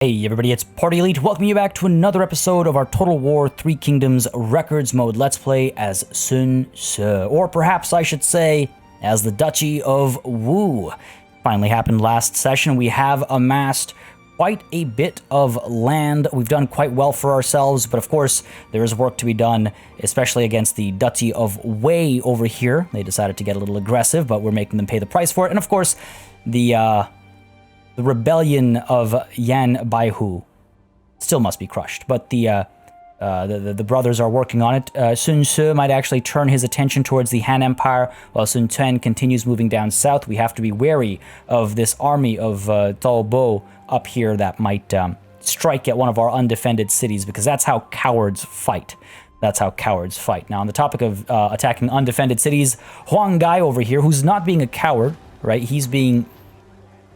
Hey everybody, it's Party Elite. Welcome you back to another episode of our Total War Three Kingdoms Records Mode Let's Play as Sun Ce, or perhaps I should say, as the Duchy of Wu. Finally happened last session. We have amassed quite a bit of land. We've done quite well for ourselves, but of course there is work to be done, especially against the Duchy of Wei over here. They decided to get a little aggressive, but we're making them pay the price for it. And of course, the rebellion of Yan Baihu still must be crushed, but the brothers are working on it. Sun Ce might actually turn his attention towards the Han Empire, while Sun Quan continues moving down south. We have to be wary of this army of Cao Bo up here that might strike at one of our undefended cities, because that's how cowards fight. That's how cowards fight. Now, on the topic of attacking undefended cities, Huang Gai over here, who's not being a coward, right? He's being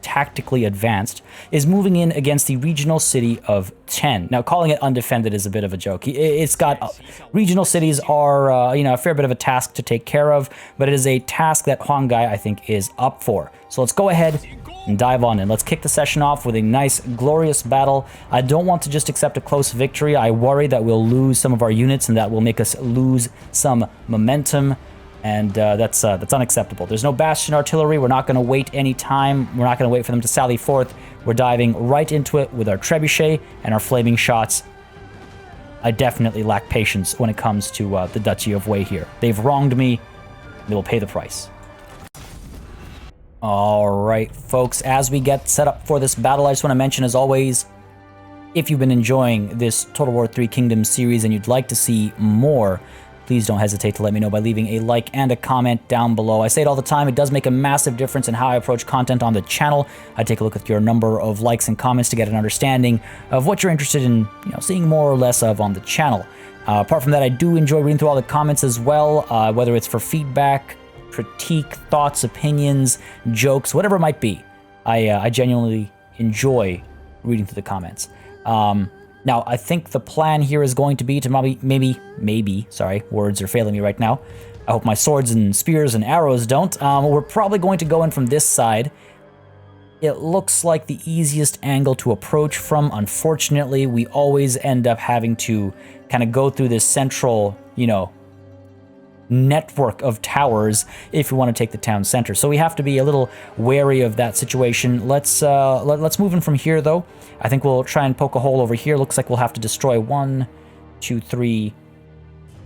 tactically advanced, is moving in against the regional city of Chen. Now, calling it undefended is a bit of a joke. It's got regional cities are a fair bit of a task to take care of, but it is a task that Huang Gai, I think, is up for. So let's go ahead and dive on in. Let's kick the session off with a nice, glorious battle. I don't want to just accept a close victory. I worry that we'll lose some of our units and that will make us lose some momentum. And that's unacceptable. There's no Bastion artillery. We're not going to wait any time. We're not going to wait for them to sally forth. We're diving right into it with our trebuchet and our flaming shots. I definitely lack patience when it comes to the Duchy of Wei here. They've wronged me. They will pay the price. All right, folks, as we get set up for this battle, I just want to mention, as always, if you've been enjoying this Total War Three Kingdoms series and you'd like to see more, please don't hesitate to let me know by leaving a like and a comment down below. I say it all the time, it does make a massive difference in how I approach content on the channel. I take a look at your number of likes and comments to get an understanding of what you're interested in, seeing more or less of on the channel. Apart from that, I do enjoy reading through all the comments as well, whether it's for feedback, critique, thoughts, opinions, jokes, whatever it might be. I genuinely enjoy reading through the comments. Now, I think the plan here is going to be to maybe, sorry, words are failing me right now. I hope my swords and spears and arrows don't. We're probably going to go in from this side. It looks like the easiest angle to approach from. Unfortunately, we always end up having to kind of go through this central, network of towers if we want to take the town center. So we have to be a little wary of that situation. Let's move in from here, though. I think we'll try and poke a hole over here. Looks like we'll have to destroy 1, 2, 3,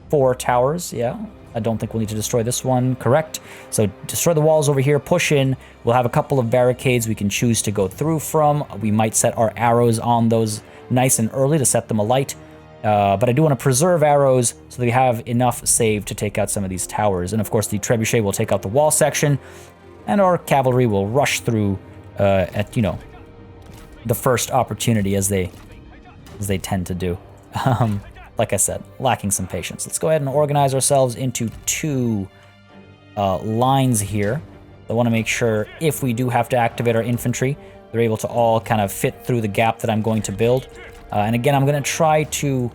4 towers. Yeah, I don't think we'll need to destroy this one. Correct. So destroy the walls over here, push in. We'll have a couple of barricades we can choose to go through from. We might set our arrows on those nice and early to set them alight. But I do want to preserve arrows so that we have enough saved to take out some of these towers. And of course, the trebuchet will take out the wall section, and our cavalry will rush through at the first opportunity, as they tend to do. Like I said, lacking some patience. Let's go ahead and organize ourselves into 2 lines here. I want to make sure if we do have to activate our infantry, they're able to all kind of fit through the gap that I'm going to build. And again, I'm going to try to...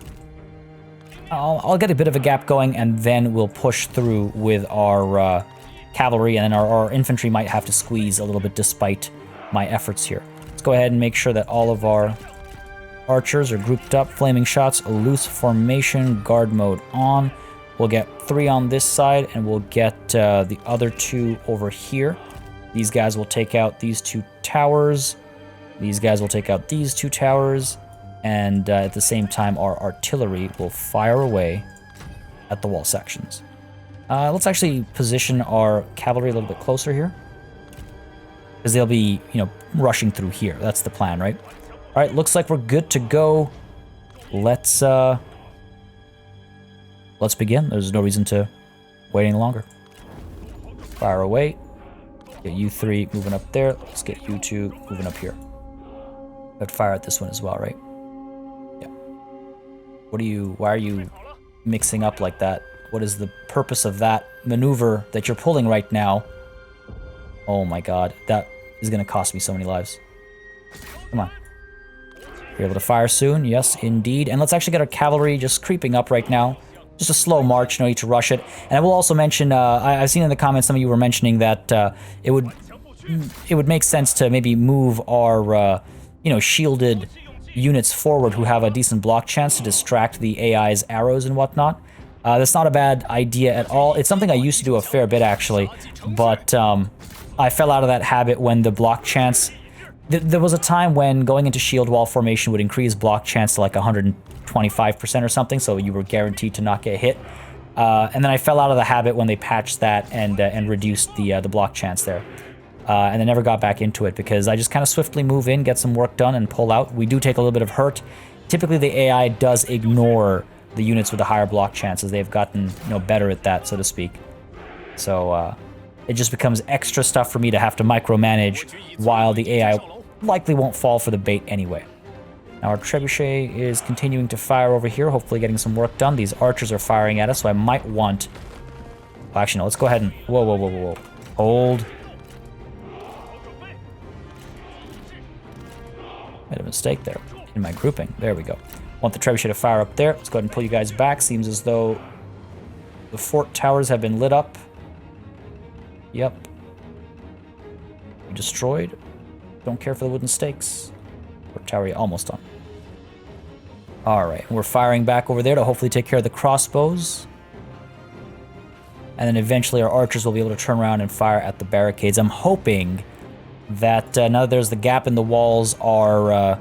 I'll get a bit of a gap going, and then we'll push through with our cavalry, and then our infantry might have to squeeze a little bit despite my efforts here. Let's go ahead and make sure that all of our archers are grouped up. Flaming shots, loose formation, guard mode on. We'll get 3 on this side, and we'll get the other 2 over here. These guys will take out these 2 towers. These guys will take out these 2 towers. And at the same time, our artillery will fire away at the wall sections. Let's actually position our cavalry a little bit closer here, because they'll be, rushing through here. That's the plan, right? All right, looks like we're good to go. Let's begin. There's no reason to wait any longer. Fire away. Get you 3 moving up there. Let's get you 2 moving up here. But fire at this one as well, right? Why are you mixing up like that? What is the purpose of that maneuver that you're pulling right now? Oh my god, that is going to cost me so many lives. Come on. You're able to fire soon? Yes, indeed. And let's actually get our cavalry just creeping up right now. Just a slow march, no need to rush it. And I will also mention, I've seen in the comments some of you were mentioning that it would make sense to maybe move our, shielded units forward who have a decent block chance to distract the AI's arrows and whatnot. That's not a bad idea at all. It's something I used to do a fair bit, actually, but I fell out of that habit when the block chance... There was a time when going into shield wall formation would increase block chance to like 125% or something, so you were guaranteed to not get hit. And then I fell out of the habit when they patched that and reduced the block chance there. And then never got back into it because I just kind of swiftly move in, get some work done, and pull out. We do take a little bit of hurt. Typically, the AI does ignore the units with the higher block chances. They've gotten, you know, better at that, so to speak. So it just becomes extra stuff for me to have to micromanage while the AI likely won't fall for the bait anyway. Now our trebuchet is continuing to fire over here, hopefully getting some work done. These archers are firing at us, so I might want... Well, actually, no, let's go ahead and... Whoa, whoa, whoa, whoa, whoa. Hold. Made a mistake there in my grouping. There we go. Want the trebuchet to fire up there. Let's go ahead and pull you guys back. Seems as though the fort towers have been lit up. Yep. Destroyed. Don't care for the wooden stakes. Fort tower almost done. Alright, we're firing back over there to hopefully take care of the crossbows. And then eventually our archers will be able to turn around and fire at the barricades. I'm hoping that now that there's the gap in the walls are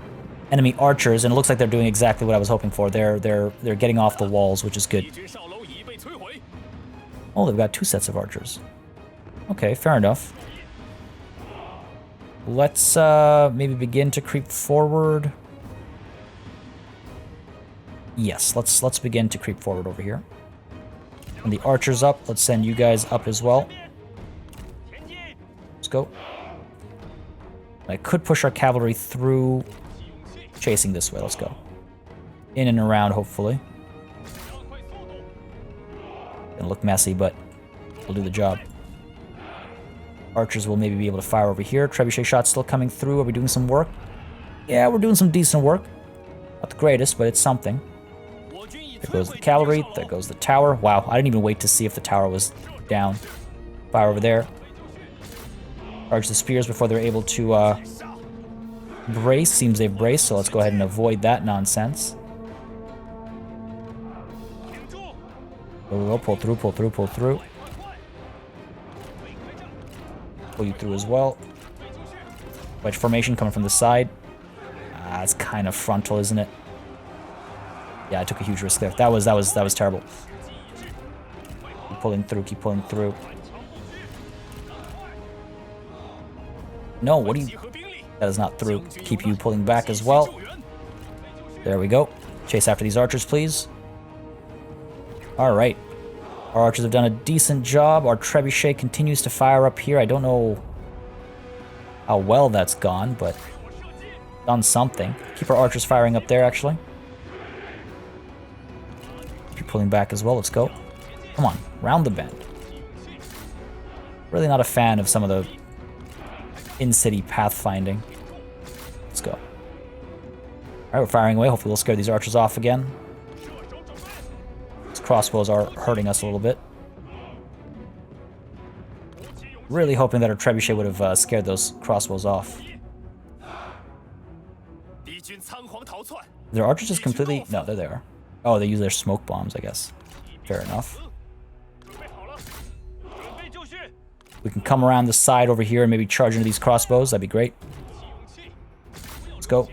enemy archers, and it looks like they're doing exactly what I was hoping for. They're getting off the walls, which is good. Oh, they've got 2 sets of archers. Okay, fair enough. Let's maybe begin to creep forward. Yes, let's begin to creep forward over here. And the archers up, let's send you guys up as well. Let's go. I could push our cavalry through, chasing this way. Let's go. In and around, hopefully. Gonna look messy, but we'll do the job. Archers will maybe be able to fire over here. Trebuchet shots still coming through. Are we doing some work? Yeah, we're doing some decent work. Not the greatest, but it's something. There goes the cavalry. There goes the tower. Wow, I didn't even wait to see if the tower was down. Fire over there. Charge the spears before they're able to brace. Seems they've braced, so let's go ahead and avoid that nonsense. Pull through, pull through, pull through. Pull you through as well. Wedge formation coming from the side. It's kind of frontal, isn't it? Yeah, I took a huge risk there. That was terrible. Keep pulling through, keep pulling through. No, what do you... That is not through. Keep you pulling back as well. There we go. Chase after these archers, please. Alright. Our archers have done a decent job. Our trebuchet continues to fire up here. I don't know how well that's gone, but done something. Keep our archers firing up there, actually. Keep pulling back as well. Let's go. Come on. Round the bend. Really not a fan of some of the in-city pathfinding. Let's go. Alright, we're firing away. Hopefully we'll scare these archers off again. These crossbows are hurting us a little bit. Really hoping that our trebuchet would have scared those crossbows off. Their archers just completely... No, they're there. Oh, they use their smoke bombs, I guess. Fair enough. We can come around the side over here and maybe charge into these crossbows. That'd be great. Let's go.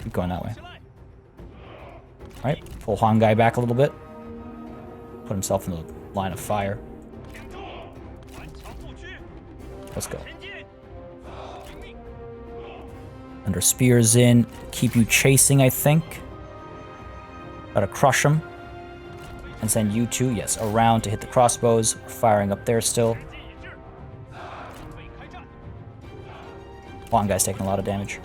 Keep going that way. Alright, pull Han Guy back a little bit. Put himself in the line of fire. Let's go. Under spears in. Keep you chasing, I think. Gotta crush them. And send you two, yes, around to hit the crossbows. We're firing up there still. One guy's taking a lot of damage.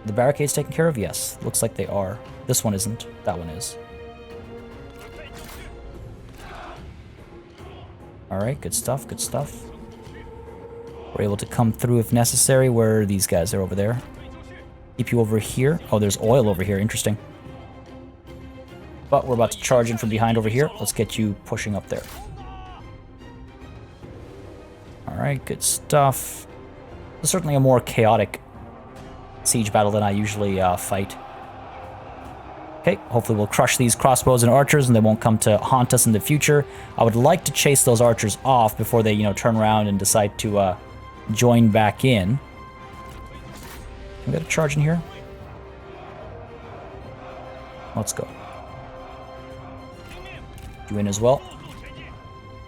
The barricades taken care of? Yes. Looks like they are. This one isn't. That one is. Alright, good stuff, good stuff. We're able to come through if necessary. Where are these guys? They're over there. Keep you over here. Oh, there's oil over here. Interesting. But we're about to charge in from behind over here. Let's get you pushing up there. Alright, good stuff. This is certainly a more chaotic siege battle than I usually fight. Okay, hopefully we'll crush these crossbows and archers and they won't come to haunt us in the future. I would like to chase those archers off before they, turn around and decide to join back in. Can we get a charge in here? Let's go. You in as well.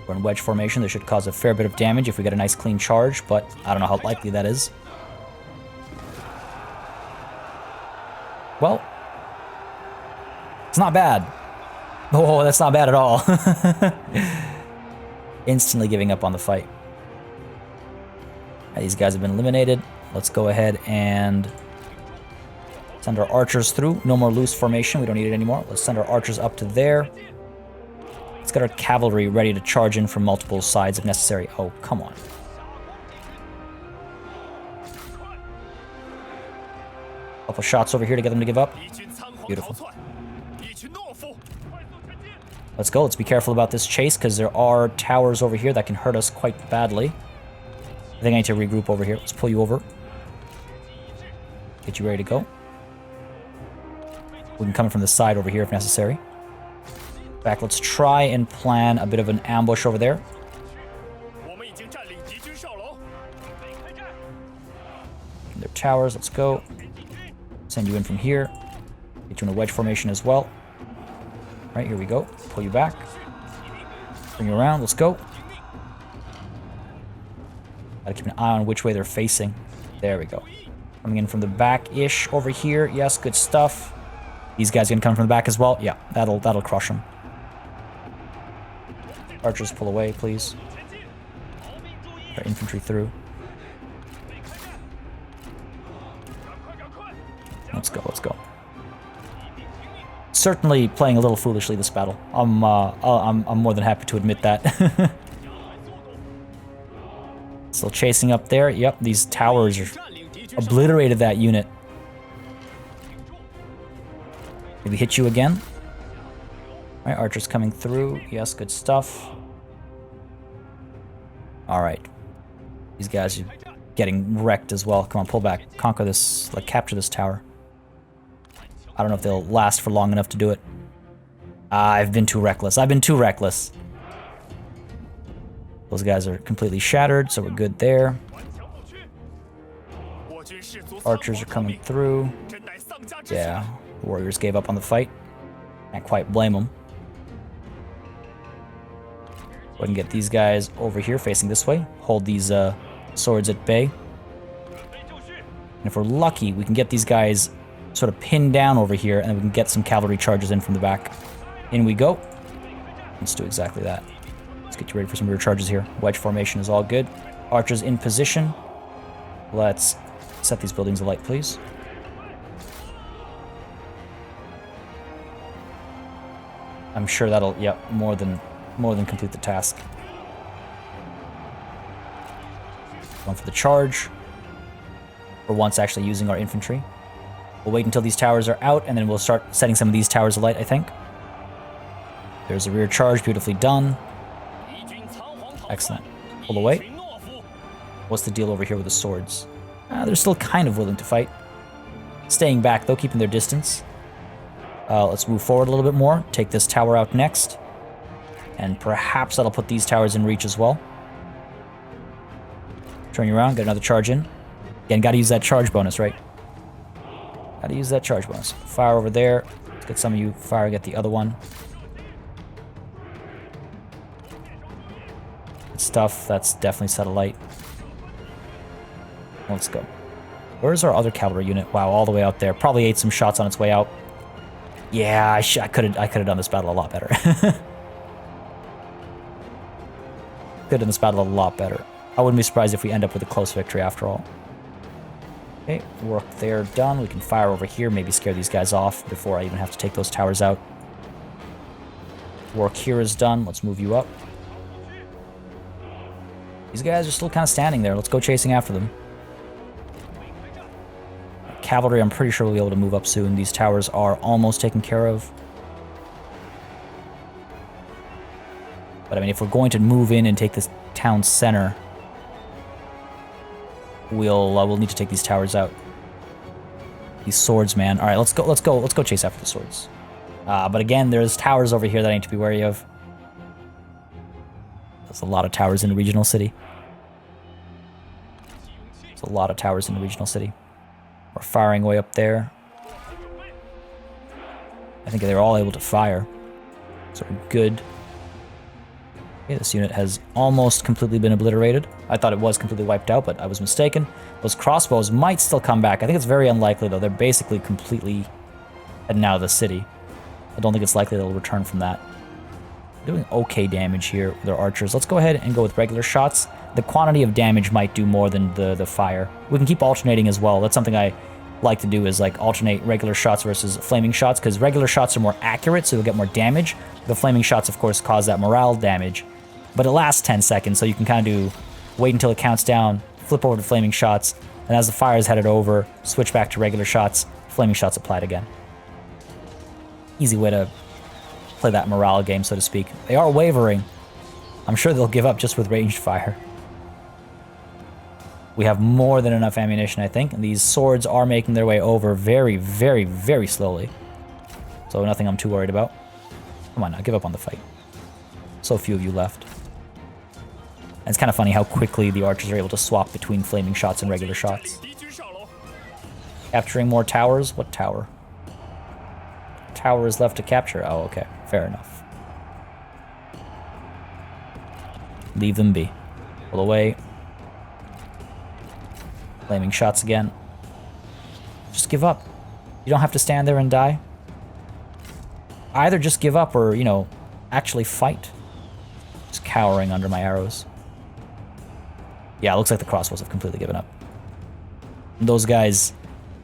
We're in wedge formation. This should cause a fair bit of damage if we get a nice clean charge, but I don't know how likely that is. Well, it's not bad. Oh, that's not bad at all. Instantly giving up on the fight. These guys have been eliminated. Let's go ahead and send our archers through. No more loose formation. We don't need it anymore. Let's send our archers up to there. Let's get our cavalry ready to charge in from multiple sides if necessary. Oh, come on. Couple shots over here to get them to give up. Beautiful. Let's go. Let's be careful about this chase because there are towers over here that can hurt us quite badly. I think I need to regroup over here. Let's pull you over. Get you ready to go. We can come in from the side over here if necessary. In fact, let's try and plan a bit of an ambush over there. Their towers, let's go. Send you in from here. Get you in a wedge formation as well. Right, here we go. Pull you back. Bring you around, let's go. Gotta keep an eye on which way they're facing. There we go. Coming in from the back-ish over here. Yes, good stuff. These guys gonna come from the back as well. Yeah, that'll crush them. Archers, pull away, please. Our infantry through. Let's go, let's go. Certainly playing a little foolishly this battle. I'm more than happy to admit that. Still chasing up there. Yep, these towers are obliterated that unit. Maybe hit you again. All right, archers coming through. Yes, good stuff. All right. These guys are getting wrecked as well. Come on, pull back. Conquer this, like capture this tower. I don't know if they'll last for long enough to do it. I've been too reckless. I've been too reckless. Those guys are completely shattered, so we're good there. Archers are coming through. Yeah, warriors gave up on the fight. Can't quite blame them. We can get these guys over here facing this way. Hold these swords at bay. And if we're lucky, we can get these guys sort of pinned down over here, and then we can get some cavalry charges in from the back. In we go. Let's do exactly that. Let's get you ready for some rear charges here. Wedge formation is all good. Archers in position. Let's set these buildings alight, please. I'm sure that'll, yep, more than complete the task. Going for the charge. For once actually using our infantry. We'll wait until these towers are out, and then we'll start setting some of these towers alight, I think. There's a rear charge, beautifully done. Excellent. Pull away. What's the deal over here with the swords? They're still kind of willing to fight. Staying back, though, keeping their distance. Let's move forward a little bit more. Take this tower out next. And perhaps that'll put these towers in reach as well. Turn you around, get another charge in. Again, gotta use that charge bonus, right? Gotta use that charge bonus. Fire over there. Let's get some of you firing at the other one. Good stuff. That's definitely set alight. Let's go. Where's our other cavalry unit? Wow, all the way out there. Probably ate some shots on its way out. Yeah, I could have done this battle a lot better. Could have done this battle a lot better. I wouldn't be surprised if we end up with a close victory after all. Okay, work there done. We can fire over here, maybe scare these guys off before I even have to take those towers out. Work here is done. Let's move you up. These guys are still kind of standing there. Let's go chasing after them. Cavalry, I'm pretty sure we'll be able to move up soon. These towers are almost taken care of. But I mean, if we're going to move in and take this town center, we'll need to take these towers out. These swords, man. All right, let's go chase after the swords. But again, there's towers over here that I need to be wary of. There's a lot of towers in the regional city. There's a lot of towers in the regional city. We're firing way up there. I think they're all able to fire. So we're good. Okay, this unit has almost completely been obliterated. I thought it was completely wiped out, but I was mistaken. Those crossbows might still come back. I think it's very unlikely, though. They're basically completely heading out of the city. I don't think it's likely they'll return from that. Doing okay damage here with our archers. Let's go ahead and go with regular shots. The quantity of damage might do more than the fire. We can keep alternating as well. That's something I like to do, is like alternate regular shots versus flaming shots, because regular shots are more accurate, so you'll get more damage. The flaming shots, of course, cause that morale damage, but it lasts 10 seconds, so you can kind of do wait until it counts down, flip over to flaming shots, and as the fire is headed over, switch back to regular shots, flaming shots applied again. Easy way to play that morale game, so to speak. They are wavering. I'm sure they'll give up just with ranged fire. We have more than enough ammunition, I think, and these swords are making their way over very, very, very slowly. So nothing I'm too worried about. Come on now, give up on the fight. So few of you left. And it's kind of funny how quickly the archers are able to swap between flaming shots and regular shots. Capturing more towers? What tower? Tower is left to capture. Oh, okay. Fair enough. Leave them be. Pull away. Flaming shots again. Just give up. You don't have to stand there and die. Either just give up or, you know, actually fight. Just cowering under my arrows. Yeah, it looks like the crossbows have completely given up. Those guys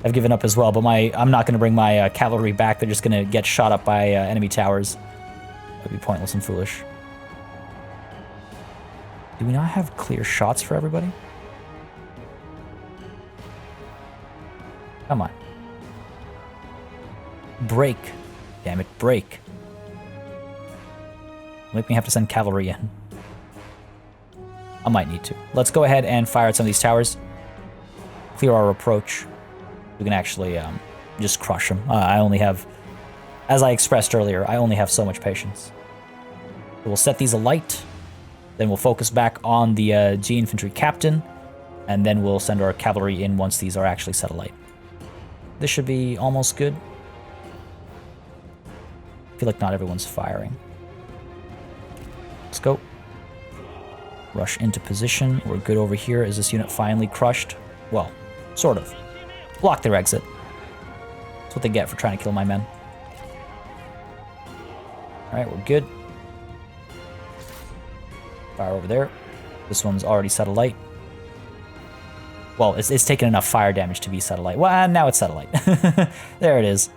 have given up as well, but I'm not going to bring my cavalry back. They're just going to get shot up by enemy towers. That would be pointless and foolish. Do we not have clear shots for everybody? Come on. Break. Damn it, break. Make me have to send cavalry in. I might need to. Let's go ahead and fire at some of these towers. Clear our approach. We can actually just crush them. I only have, as I expressed earlier, I only have so much patience. So we'll set these alight. Then we'll focus back on the G infantry captain. And then we'll send our cavalry in once these are actually set alight. This should be almost good. I feel like not everyone's firing. Let's go. Rush into position. We're good over here. Is this unit finally crushed? Well, sort of. Block their exit. That's what they get for trying to kill my men. Alright, we're good. Fire over there. This one's already set alight. Well, it's taken enough fire damage to be set alight. Well, now it's set alight. There it is.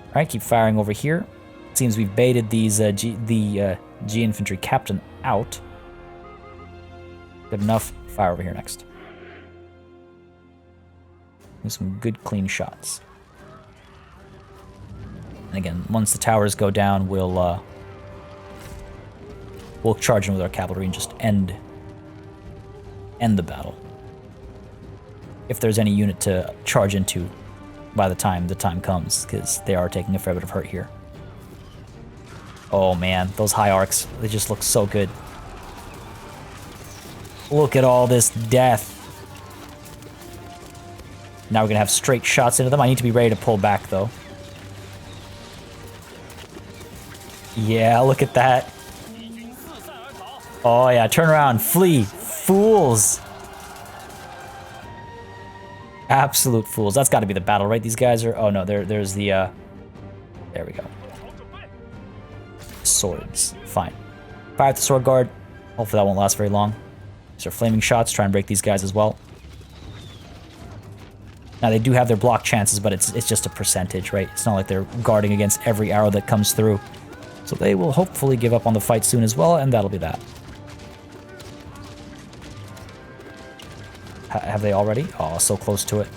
Alright, keep firing over here. Seems we've baited these G infantry captain out. Good enough. Fire over here next. And some good clean shots. And again, once the towers go down, we'll charge in with our cavalry and just end the battle. If there's any unit to charge into by the time comes, because they are taking a fair bit of hurt here. Oh man, those high arcs, they just look so good. Look at all this death. Now we're gonna have straight shots into them. I need to be ready to pull back though. Yeah, look at that. Oh yeah, turn around, flee, fools. Absolute fools. That's got to be the battle, right? These guys are... Oh, no, there's the... There we go. Swords. Fine. Fire at the sword guard. Hopefully that won't last very long. These are flaming shots. Try and break these guys as well. Now, they do have their block chances, but it's just a percentage, right? It's not like they're guarding against every arrow that comes through. So they will hopefully give up on the fight soon as well, and that'll be that. Have they already? Oh, so close to it.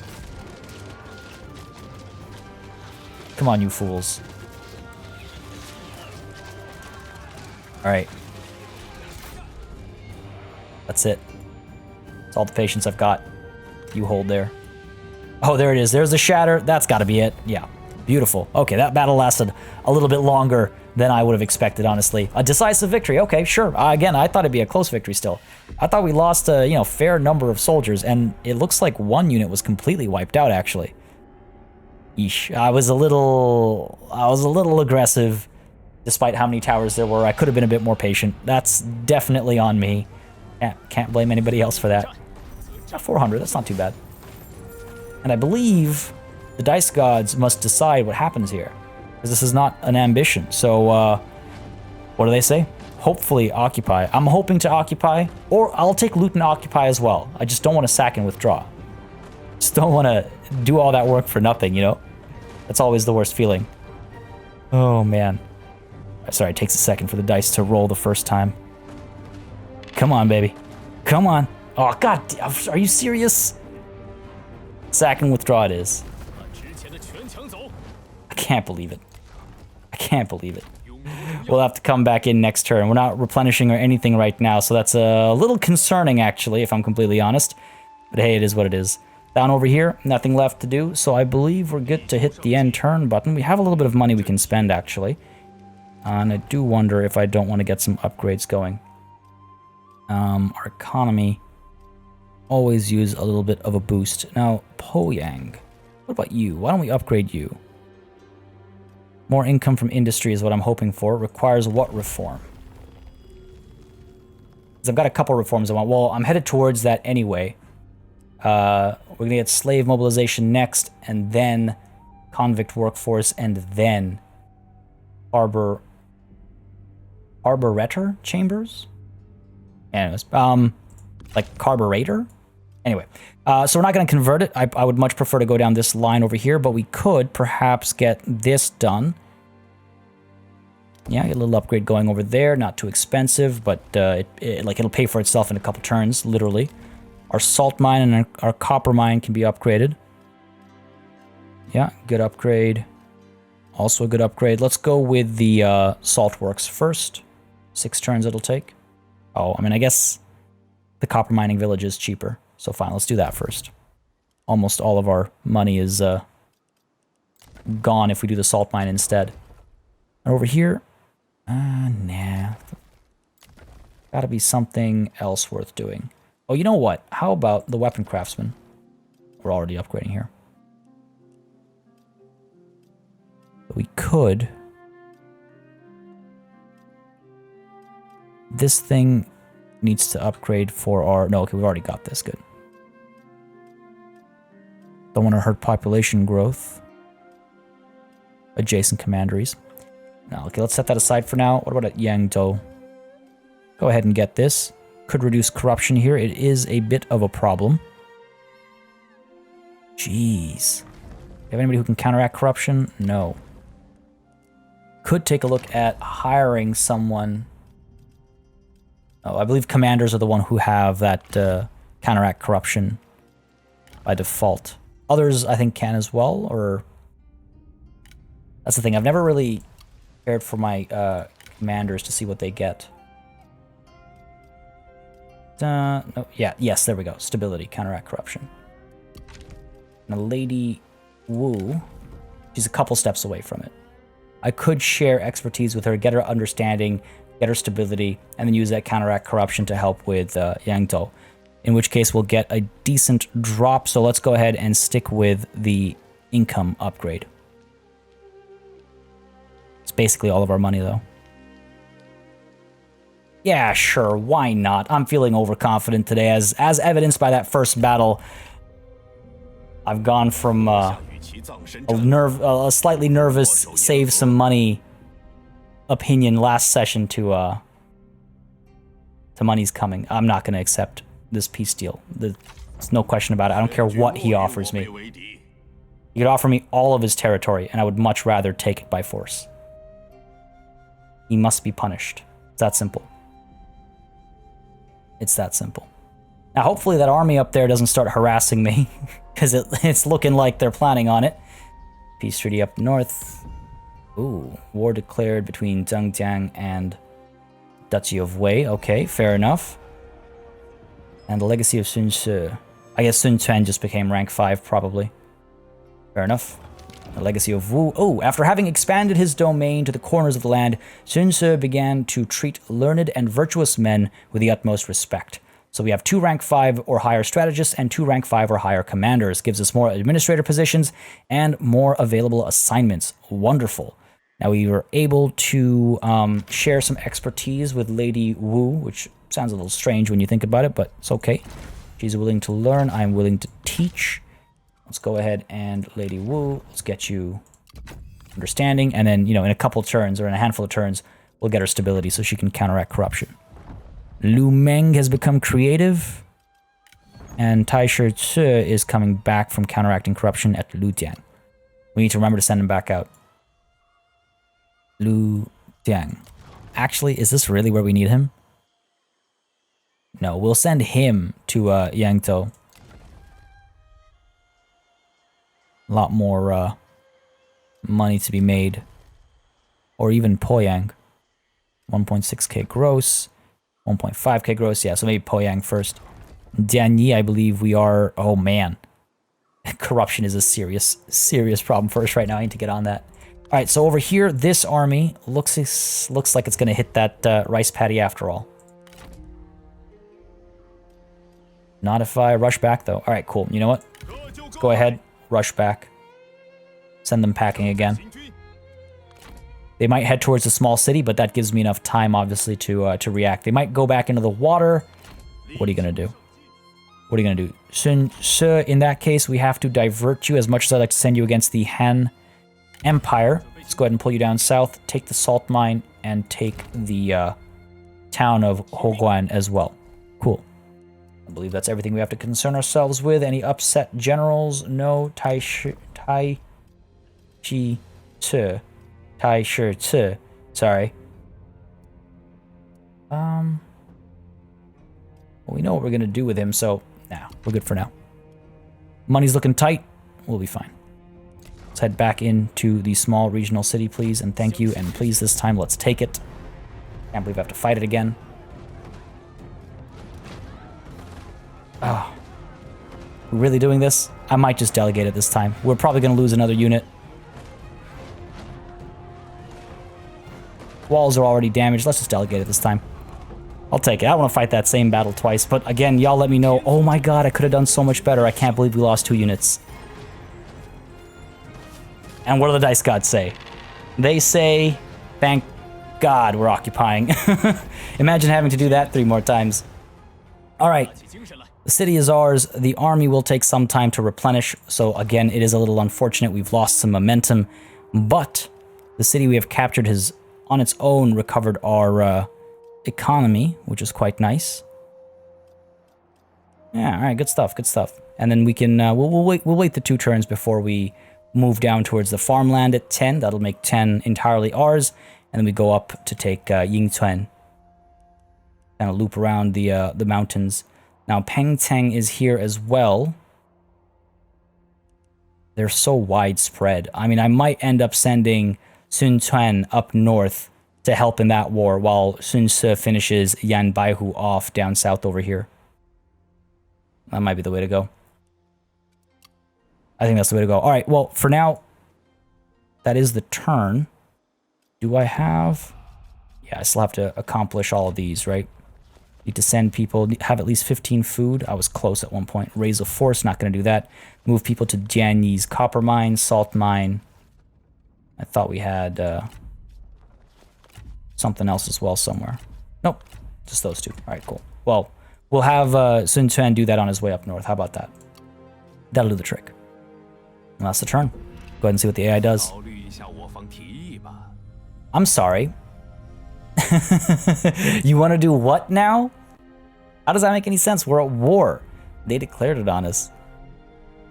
Come on, you fools. Alright. That's it. That's all the patience I've got. You hold there. Oh, there it is. There's the shatter. That's got to be it. Yeah. Beautiful. Okay, that battle lasted a little bit longer than I would have expected, honestly. A decisive victory. Okay, sure. Again, I thought it'd be a close victory still. I thought we lost a, fair number of soldiers, and it looks like one unit was completely wiped out, actually. Yeesh. I was a little aggressive, despite how many towers there were. I could have been a bit more patient. That's definitely on me. Can't blame anybody else for that. 400, that's not too bad. And I believe the dice gods must decide what happens here, because this is not an ambition. So, what do they say? Hopefully occupy. I'm hoping to occupy, or I'll take loot and occupy as well. I just don't want to sack and withdraw. Just don't want to do all that work for nothing, That's always the worst feeling. Oh, man. Sorry, it takes a second for the dice to roll the first time. Come on, baby. Come on. Oh, God, are you serious? Sack and withdraw it is. I can't believe it. I can't believe it. We'll have to come back in next turn. We're not replenishing or anything right now, so that's a little concerning, actually, if I'm completely honest. But hey, it is what it is. Down over here, nothing left to do, so I believe we're good to hit the end turn button. We have a little bit of money we can spend, actually. And I do wonder if I don't want to get some upgrades going. Our economy always use a little bit of a boost. Now, Poyang, what about you? Why don't we upgrade you? More income from industry is what I'm hoping for. Requires what reform? Because I've got a couple reforms I want. Well, I'm headed towards that anyway. We're going to get slave mobilization next, and then convict workforce, and then arboretor chambers? Anyways, like carburetor? Anyway, so we're not going to convert it. I would much prefer to go down this line over here, but we could perhaps get this done. Yeah, get a little upgrade going over there. Not too expensive, but it'll pay for itself in a couple turns, literally. Our salt mine and our copper mine can be upgraded. Yeah, good upgrade. Also a good upgrade. Let's go with the salt works first. 6 turns it'll take. Oh, I mean, I guess the copper mining village is cheaper. So fine, let's do that first. Almost all of our money is gone if we do the salt mine instead. And over here, nah. Gotta be something else worth doing. Oh, you know what? How about the weapon craftsman? We're already upgrading here. But we could. This thing needs to upgrade for our... No, okay, we've already got this. Good. Don't want to hurt population growth. Adjacent commanderies. Now, okay, let's set that aside for now. What about at Yangzhou? Go ahead and get this. Could reduce corruption here. It is a bit of a problem. Jeez. Do you have anybody who can counteract corruption? No. Could take a look at hiring someone. Oh, I believe commanders are the one who have that counteract corruption by default. Others, I think, can as well, or... That's the thing. I've never really cared for my commanders to see what they get. No, yeah, yes, there we go. Stability, counteract corruption. And a Lady Wu, she's a couple steps away from it. I could share expertise with her, get her understanding, get her stability, and then use that counteract corruption to help with Yangzhou. In which case, we'll get a decent drop. So let's go ahead and stick with the income upgrade. It's basically all of our money, though. Yeah, sure, why not? I'm feeling overconfident today, as evidenced by that first battle. I've gone from a slightly nervous, save some money opinion last session to money's coming. I'm not going to accept this peace deal. There's no question about it. I don't care what he offers me. He could offer me all of his territory, and I would much rather take it by force. He must be punished. It's that simple. It's that simple. Now, hopefully that army up there doesn't start harassing me, because it's looking like they're planning on it. Peace treaty up north. Ooh, war declared between Zhengjiang and Duchy of Wu. Okay, fair enough. And the legacy of Sun Tzu. I guess Sun Quan just became rank 5, probably. Fair enough. The legacy of Wu. Oh, after having expanded his domain to the corners of the land, Sun Ce began to treat learned and virtuous men with the utmost respect. So we have 2 rank 5 or higher strategists and 2 rank 5 or higher commanders. Gives us more administrator positions and more available assignments. Wonderful. Now we were able to share some expertise with Lady Wu, which sounds a little strange when you think about it, but it's okay. She's willing to learn. I'm willing to teach. Let's go ahead and Lady Wu, let's get you understanding. And then, you know, in a couple turns or in a handful of turns, we'll get her stability so she can counteract corruption. Lu Meng has become creative. And Tai Shi Ce is coming back from counteracting corruption at Lutian. We need to remember to send him back out. Lutian. Actually, is this really where we need him? No, we'll send him to Yangzhou. A lot more money to be made. Or even Poyang. 1.6k gross. 1.5k gross. Yeah, so maybe Poyang first. Dianyi, I believe we are... Oh, man. Corruption is a serious, serious problem for us right now. I need to get on that. All right, so over here, this army looks like it's going to hit that rice paddy after all. Not if I rush back, though. All right, cool. You know what? Let's go ahead. Rush back. Send them packing again. They might head towards the small city, but that gives me enough time, obviously, to react. They might go back into the water. What are you going to do? What are you going to do? Sun Ce, in that case, we have to divert you as much as I'd like to send you against the Han Empire. Let's go ahead and pull you down south, take the salt mine, and take the town of Hoguan as well. Cool. I believe that's everything we have to concern ourselves with. Any upset generals? No. Tai Shi Ce. Sorry. Well, we know what we're going to do with him, so nah, we're good for now. Money's looking tight. We'll be fine. Let's head back into the small regional city, please, and thank you, and please this time let's take it. Can't believe I have to fight it again. Oh. We're really doing this? I might just delegate it this time. We're probably going to lose another unit. Walls are already damaged. Let's just delegate it this time. I'll take it. I don't want to fight that same battle twice, but again, y'all let me know. Oh my god, I could have done so much better. I can't believe we lost 2 units. And what do the dice gods say? They say, thank God we're occupying. Imagine having to do that 3 more times. Alright, the city is ours. The army will take some time to replenish, so again, it is a little unfortunate. We've lost some momentum, but the city we have captured has, on its own, recovered our economy, which is quite nice. Yeah, alright, good stuff, good stuff. And then we can, we'll wait the 2 turns before we move down towards the farmland at 10. That'll make 10 entirely ours. And then we go up to take Yingchuan. Kind of loop around the mountains. Now, Pengteng is here as well. They're so widespread. I mean, I might end up sending Sun Quan up north to help in that war while Sun Ce finishes Yan Baihu off down south over here. That might be the way to go. I think that's the way to go. All right, well, for now, that is the turn. Do I have... Yeah, I still have to accomplish all of these, right? Need to send people, have at least 15 food. I was close at one point. Raise a force, not going to do that. Move people to Jianyi's copper mine, salt mine. I thought we had something else as well somewhere. Nope, just those 2. All right, cool. Well, we'll have Sun Quan do that on his way up north. How about that? That'll do the trick. And that's the turn. Go ahead and see what the AI does. I'm sorry. You want to do what now? How does that make any sense? We're at war. They declared it on us.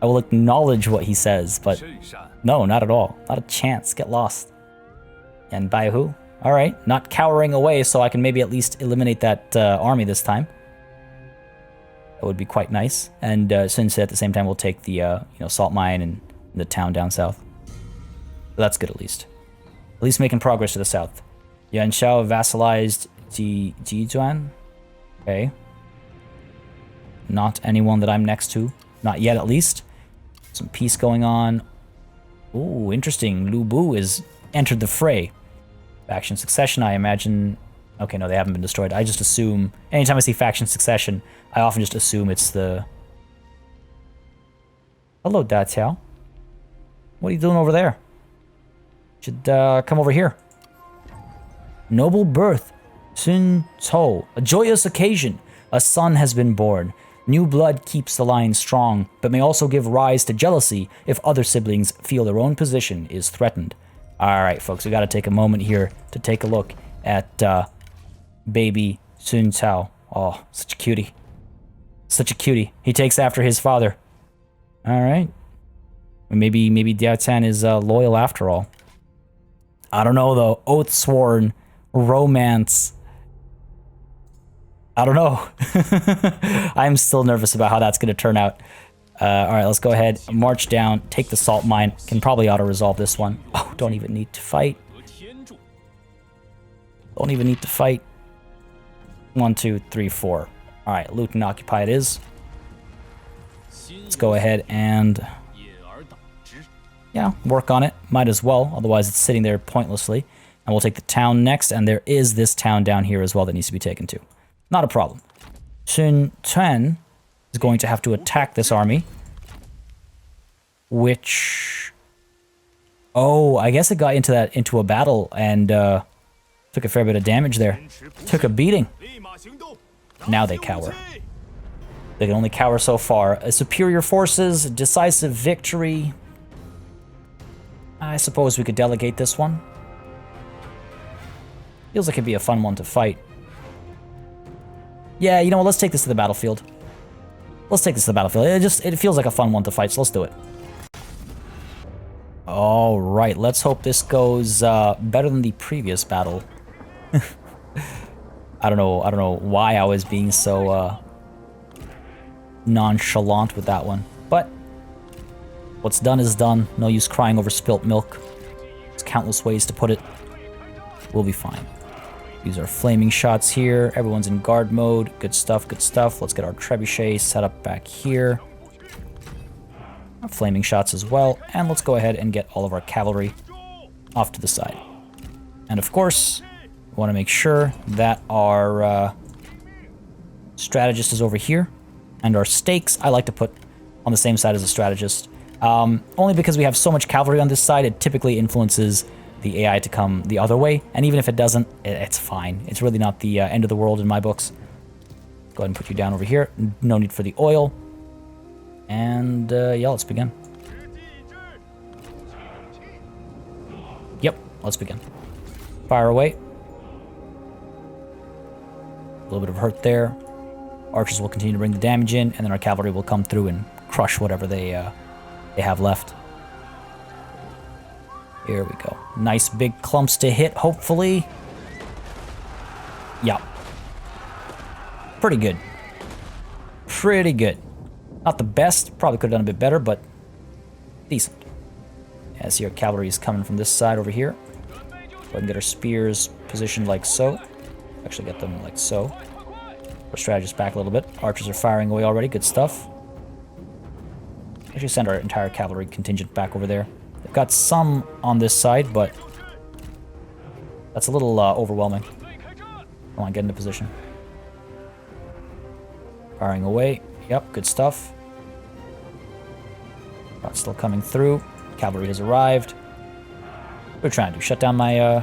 I will acknowledge what he says, but no, not at all. Not a chance. Get lost. And by who? All right. Not cowering away, so I can maybe at least eliminate that army this time. That would be quite nice. And Sun Ce at the same time will take the salt mine and the town down south. So that's good at least. At least making progress to the south. Yuan Shao vassalized Jizuan. Okay. Not anyone that I'm next to. Not yet, at least. Some peace going on. Ooh, interesting. Lu Bu is entered the fray. Faction succession, I imagine... Okay, no, they haven't been destroyed. I just assume... Anytime I see faction succession, I often just assume it's the... Hello, Da Tiao. What are you doing over there? Should come over here. Noble birth. Sun Cao. A joyous occasion. A son has been born. New blood keeps the line strong, but may also give rise to jealousy if other siblings feel their own position is threatened. Alright, folks, we gotta take a moment here to take a look at baby Sun Cao. Oh, such a cutie. Such a cutie. He takes after his father. Alright. Maybe Diao Tan is loyal after all. I don't know, though. Oath sworn. Romance. I don't know. I'm still nervous about how that's going to turn out. Alright, let's go ahead. March down. Take the salt mine. Can probably auto-resolve this one. Oh, don't even need to fight. Don't even need to fight. 1, 2, 3, 4. Alright, loot and occupy it is. Let's go ahead and... yeah, work on it. Might as well, otherwise it's sitting there pointlessly. And we'll take the town next, and there is this town down here as well that needs to be taken to. Not a problem. Sun Quan is going to have to attack this army. Which... oh, I guess it got into a battle and took a fair bit of damage there. Took a beating. Now they cower. They can only cower so far. Superior forces, decisive victory. I suppose we could delegate this one. Feels like it'd be a fun one to fight. Yeah, you know what? Let's take this to the battlefield. Let's take this to the battlefield. It feels like a fun one to fight, so let's do it. All right, let's hope this goes better than the previous battle. I don't know why I was being so nonchalant with that one, but what's done is done. No use crying over spilt milk. There's countless ways to put it. We'll be fine. These are flaming shots here. Everyone's in guard mode. Good stuff, good stuff. Let's get our trebuchet set up back here. Our flaming shots as well. And let's go ahead and get all of our cavalry off to the side. And of course, we want to make sure that our strategist is over here. And our stakes, I like to put on the same side as the strategist. Only because we have so much cavalry on this side, it typically influences the AI to come the other way. And even if it doesn't, it's fine. It's really not the end of the world in my books. Go ahead and put you down over here. No need for the oil. And yeah, let's begin. Yep, let's begin. Fire away. A little bit of hurt there. Archers will continue to bring the damage in, and then our cavalry will come through and crush whatever they have left. Here we go. Nice big clumps to hit, hopefully. Yeah. Pretty good. Pretty good. Not the best. Probably could have done a bit better, but decent. Yeah, see our cavalry is coming from this side over here. Go ahead and get our spears positioned like so. Actually get them like so. Our strategist back a little bit. Archers are firing away already. Good stuff. Actually send our entire cavalry contingent back over there. They've got some on this side, but that's a little overwhelming. Come on, get into position. Firing away. Yep, good stuff. Got still coming through. Cavalry has arrived. What are you trying to do? Shut down my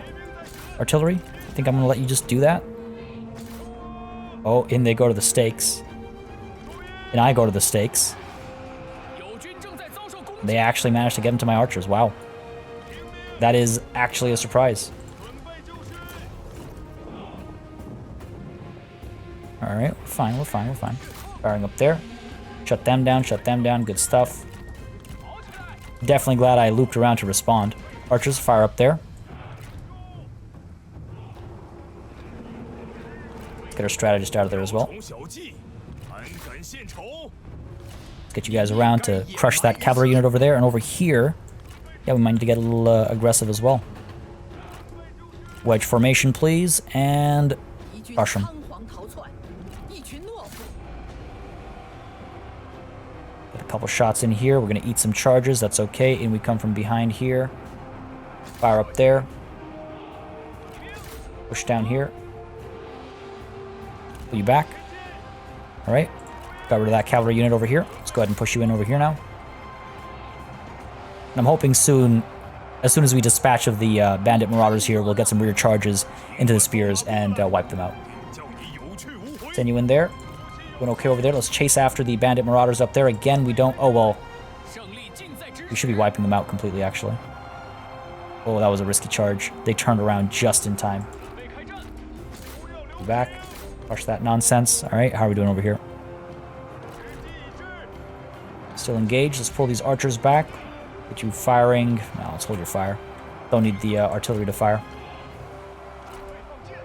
artillery? I think I'm going to let you just do that. Oh, in they go to the stakes. And I go to the stakes. They actually managed to get into my archers. Wow. That is actually a surprise. Alright, we're fine, we're fine, we're fine. Firing up there. Shut them down, good stuff. Definitely glad I looped around to respond. Archers, fire up there. Let's get our strategist out of there as well. Get you guys around to crush that cavalry unit over there. And over here, yeah, we might need to get a little aggressive as well. Wedge formation, please, and crush them. couple shots in here. We're going to eat some charges. That's okay. And we come from behind here. Fire up there. Push down here. Pull you back. All right. Got rid of that cavalry unit over here. Let's go ahead and push you in over here now. And I'm hoping soon, as soon as we dispatch of the bandit marauders here, we'll get some rear charges into the spears and wipe them out. Send you in there. Going okay over there. Let's chase after the bandit marauders up there. Again, we don't... Oh, well. We should be wiping them out completely, actually. Oh, that was a risky charge. They turned around just in time. Back. Crush that nonsense. All right, how are we doing over here? Still engaged. Let's pull these archers back. Get you firing. No, let's hold your fire. Don't need the artillery to fire.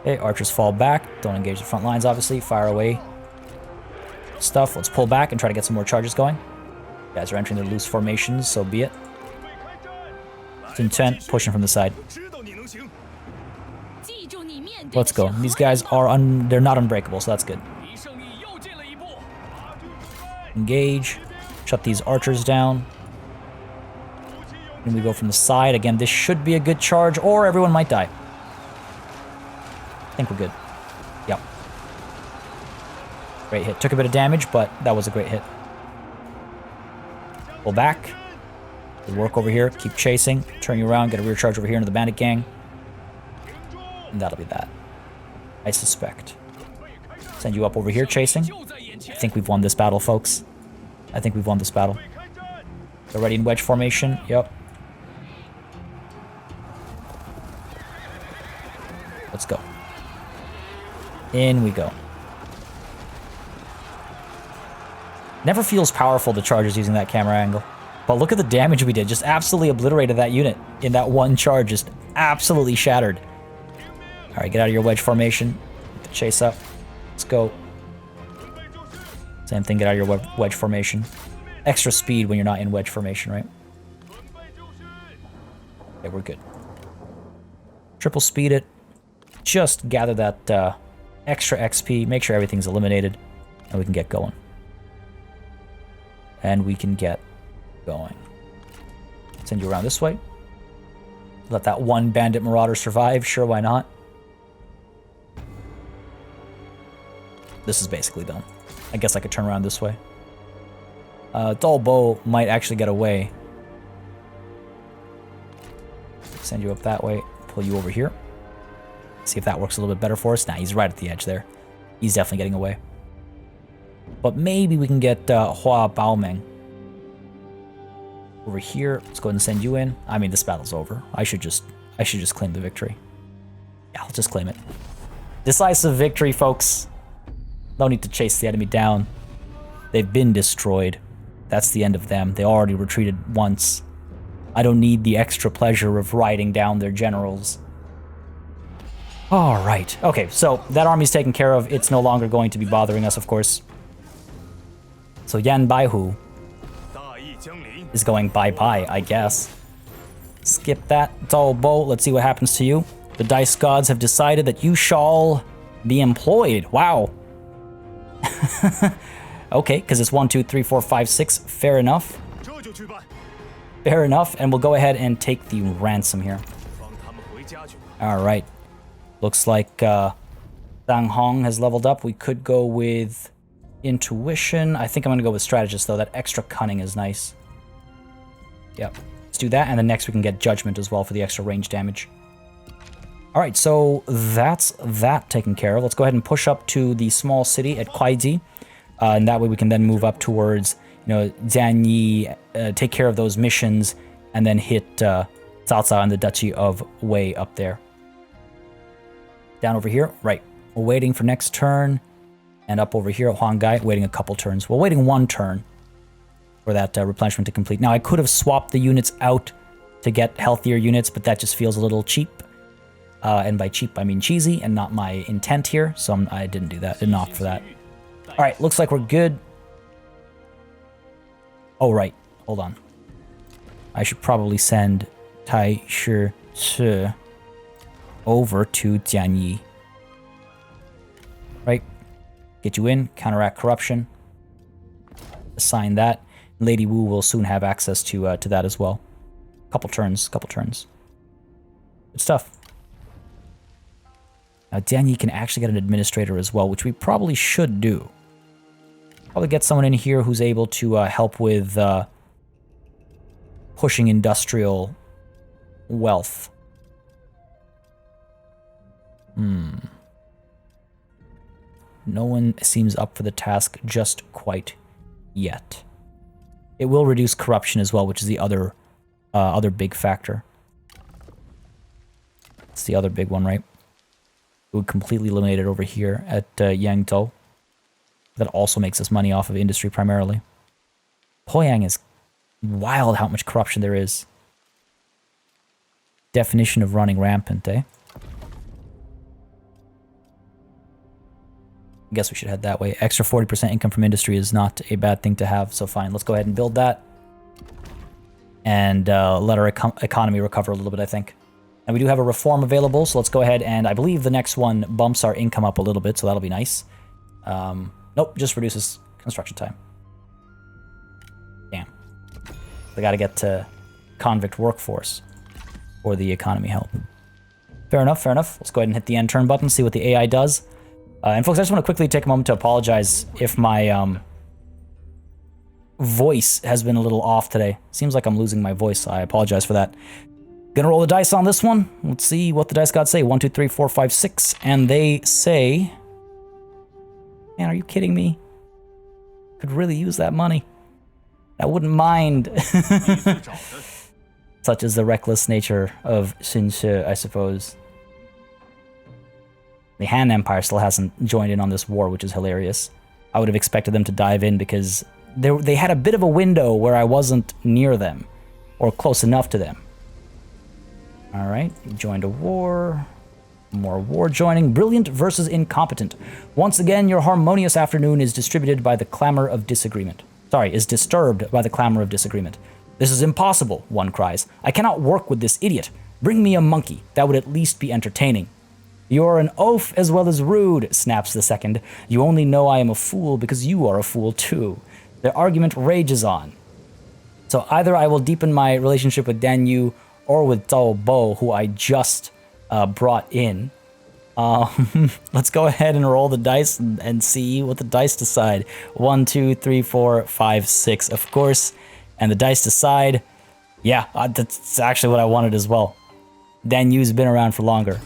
Okay, archers fall back. Don't engage the front lines, obviously. Fire away. Stuff. Let's pull back and try to get some more charges going. You guys are entering the loose formations, so be it. It's intent, pushing from the side. Let's go. These guys are they're not unbreakable, so that's good. Engage. Shut these archers down. And we go from the side. Again, this should be a good charge, or everyone might die. I think we're good. Yep. Great hit. Took a bit of damage, but that was a great hit. Pull back. Good work over here. Keep chasing. Turn you around. Get a rear charge over here into the bandit gang. And that'll be that. I suspect. Send you up over here chasing. I think we've won this battle, folks. I think we've won this battle. They're ready in wedge formation. Yep. Let's go. In we go. Never feels powerful to charges using that camera angle. But look at the damage we did. Just absolutely obliterated that unit in that one charge. Just absolutely shattered. Alright, get out of your wedge formation. Get the chase up. Let's go. Same thing, get out of your wedge formation. Extra speed when you're not in wedge formation, right? Okay, we're good. Triple speed it. Just gather that extra XP. Make sure everything's eliminated. And we can get going. And we can get going. Send you around this way. Let that one bandit marauder survive. Sure, why not? This is basically done. I guess I could turn around this way. Cao Bo might actually get away. Send you up that way. Pull you over here. See if that works a little bit better for us. Nah, he's right at the edge there. He's definitely getting away. But maybe we can get Hua Baomeng over here. Let's go ahead and send you in. I mean, this battle's over. I should just claim the victory. Yeah, I'll just claim it. Decisive victory, folks. No need to chase the enemy down. They've been destroyed. That's the end of them. They already retreated once. I don't need the extra pleasure of riding down their generals. All right. Okay, so that army's taken care of. It's no longer going to be bothering us, of course. So Yan Baihu is going bye-bye, I guess. Skip that. Cao Bo, let's see what happens to you. The dice gods have decided that you shall be employed. Wow. Okay, because it's 1, 2, 3, 4, 5, 6. Fair enough. Fair enough, and we'll go ahead and take the ransom here. All right. Looks like Dang Hong has leveled up. We could go with intuition. I think I'm going to go with strategist, though. That extra cunning is nice. Yep. Let's do that, and then next we can get judgment as well for the extra range damage. All right, so that's that taken care of. Let's go ahead and push up to the small city at Kuaidi, and that way we can then move up towards, you know, Jianyi, take care of those missions, and then hit Cao Cao and the Duchy of Wu up there. Down over here, right. We're waiting for next turn, and up over here at Huanggai, waiting a couple turns. We're waiting one turn for that replenishment to complete. Now, I could have swapped the units out to get healthier units, but that just feels a little cheap. And by cheap, I mean cheesy, and not my intent here, so I didn't do that. Didn't opt for that. All right, looks like we're good. Oh, right. Hold on. I should probably send Tai Shi Ci over to Jianyi. Right? Get you in, counteract corruption. Assign that. Lady Wu will soon have access to that as well. Couple turns. Good stuff. Now Danyi can actually get an administrator as well, which we probably should do. Probably get someone in here who's able to help with pushing industrial wealth. No one seems up for the task just quite yet. It will reduce corruption as well, which is the other big factor. It's the other big one, right? It would completely eliminate it over here at Yangzhou. That also makes us money off of industry primarily. Poyang is wild how much corruption there is. Definition of running rampant, eh? I guess we should head that way. Extra 40% income from industry is not a bad thing to have, so fine. Let's go ahead and build that. And let our economy recover a little bit, I think. And we do have a reform available, so let's go ahead and I believe the next one bumps our income up a little bit, so that'll be nice. Nope, just reduces construction time. Damn. We gotta get to convict workforce for the economy help. Fair enough, fair enough. Let's go ahead and hit the end turn button, see what the AI does. And folks, I just want to quickly take a moment to apologize if my voice has been a little off today. Seems like I'm losing my voice. I apologize for that. Gonna roll the dice on this one. Let's see what the dice gods say. 1, 2, 3, 4, 5, 6. And they say... Man, are you kidding me? Could really use that money. I wouldn't mind. Such is the reckless nature of Sun Ce, I suppose. The Han Empire still hasn't joined in on this war, which is hilarious. I would have expected them to dive in because they had a bit of a window where I wasn't near them, or close enough to them. Alright, joined a war. More war joining. Brilliant versus incompetent. Once again, your harmonious afternoon is distributed by the clamor of disagreement. Sorry, is disturbed by the clamor of disagreement. This is impossible, one cries. I cannot work with this idiot. Bring me a monkey. That would at least be entertaining. You're an oaf as well as rude, snaps the second. You only know I am a fool because you are a fool too. Their argument rages on. So either I will deepen my relationship with Dan Yu or with Cao Bo, who I just brought in. Let's go ahead and roll the dice and see what the dice decide. 1, 2, 3, 4, 5, 6, of course. And the dice decide, yeah, that's actually what I wanted as well. Dan Yu's been around for longer.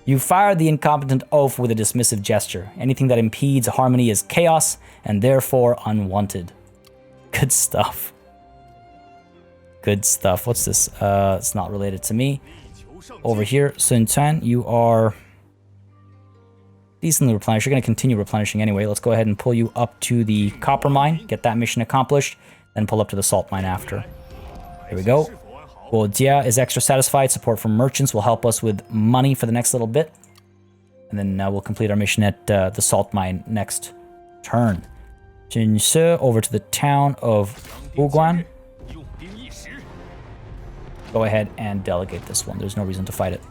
You fire the incompetent oaf with a dismissive gesture. Anything that impedes harmony is chaos and therefore unwanted. Good stuff. Good stuff. What's this? It's not related to me. Over here, Sun Quan, you are decently replenished. You're going to continue replenishing anyway. Let's go ahead and pull you up to the copper mine, get that mission accomplished, then pull up to the salt mine after. Here we go. Guo Jia is extra satisfied. Support from merchants will help us with money for the next little bit. And then we'll complete our mission at the salt mine next turn. Jin Se over to the town of Wuguan. Go ahead and delegate this one. There's no reason to fight it.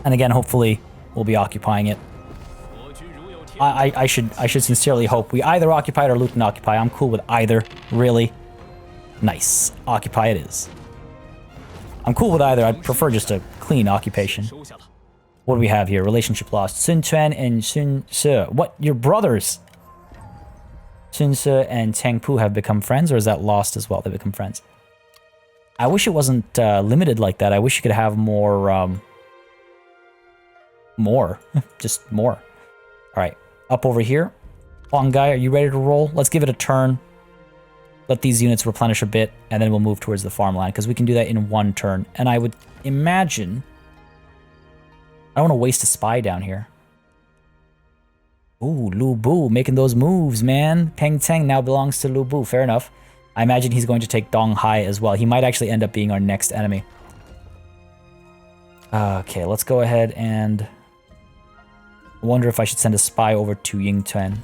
And again, hopefully, we'll be occupying it. I should sincerely hope we either occupy it or loot and occupy. I'm cool with either, really. Nice. Occupy it is. I'm cool with either. I'd prefer just a clean occupation. What do we have here? Relationship lost. Sun Quan and Sun Se. What? Your brothers? Sun Se and Tang Pu have become friends, or is that lost as well? They become friends. I wish it wasn't limited like that. I wish you could have more, just more. All right, up over here. Huang Gai, are you ready to roll? Let's give it a turn. Let these units replenish a bit, and then we'll move towards the farmland, because we can do that in one turn. And I would imagine... I don't want to waste a spy down here. Ooh, Lu Bu, making those moves, man. Peng Teng now belongs to Lu Bu. Fair enough. I imagine he's going to take Dong Hai as well. He might actually end up being our next enemy. Okay, let's go ahead and... I wonder if I should send a spy over to Yingchuan.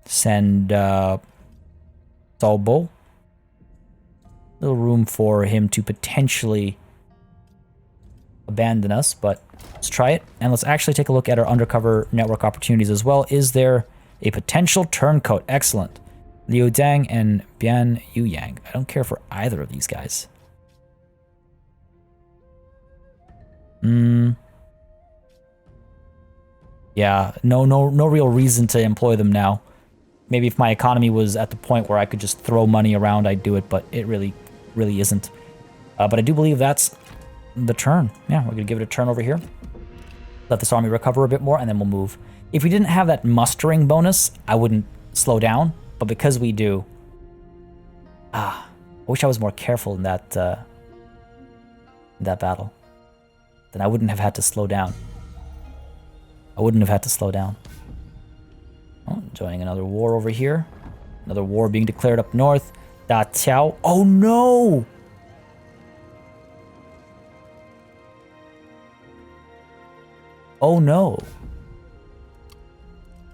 Send Cao Bo. Little room for him to potentially abandon us, but let's try it. And let's actually take a look at our undercover network opportunities as well. Is there A potential turncoat. Excellent. Liu Dang and Bian Yu Yang. I don't care for either of these guys. Yeah, no real reason to employ them now. Maybe if my economy was at the point where I could just throw money around, I'd do it, but it really isn't. But I do believe that's the turn. Yeah, we're gonna give it a turn over here. Let this army recover a bit more, and then we'll move. If we didn't have that mustering bonus, I wouldn't slow down. But because we do, I wish I was more careful in that battle. Then I wouldn't have had to slow down. Oh, joining another war over here. Another war being declared up north. Da Tiao. Oh no! Oh no.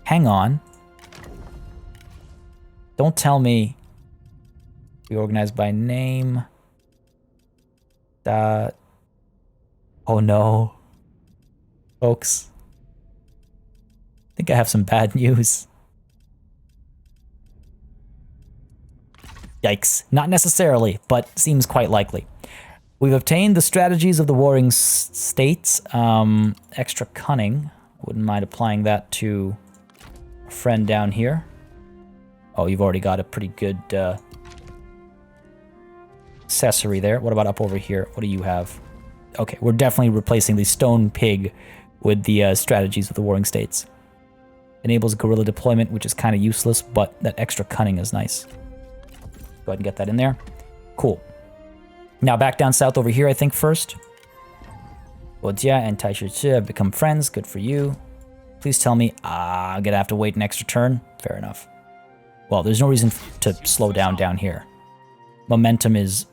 Hang on. Don't tell me. Reorganized by name. Oh no. Folks. I think I have some bad news. Yikes. Not necessarily, but seems quite likely. We've obtained the strategies of the warring states. Extra cunning. Wouldn't mind applying that to a friend down here. Oh, you've already got a pretty good accessory there. What about up over here? What do you have? Okay, we're definitely replacing the stone pig with the strategies of the warring states. Enables guerrilla deployment, which is kind of useless, but that extra cunning is nice. Go ahead and get that in there. Cool. Now back down south over here, I think, first. Wojia and Taishi have become friends. Good for you. Please tell me, I'm gonna have to wait an extra turn. Fair enough. Well, there's no reason to slow down here. Momentum is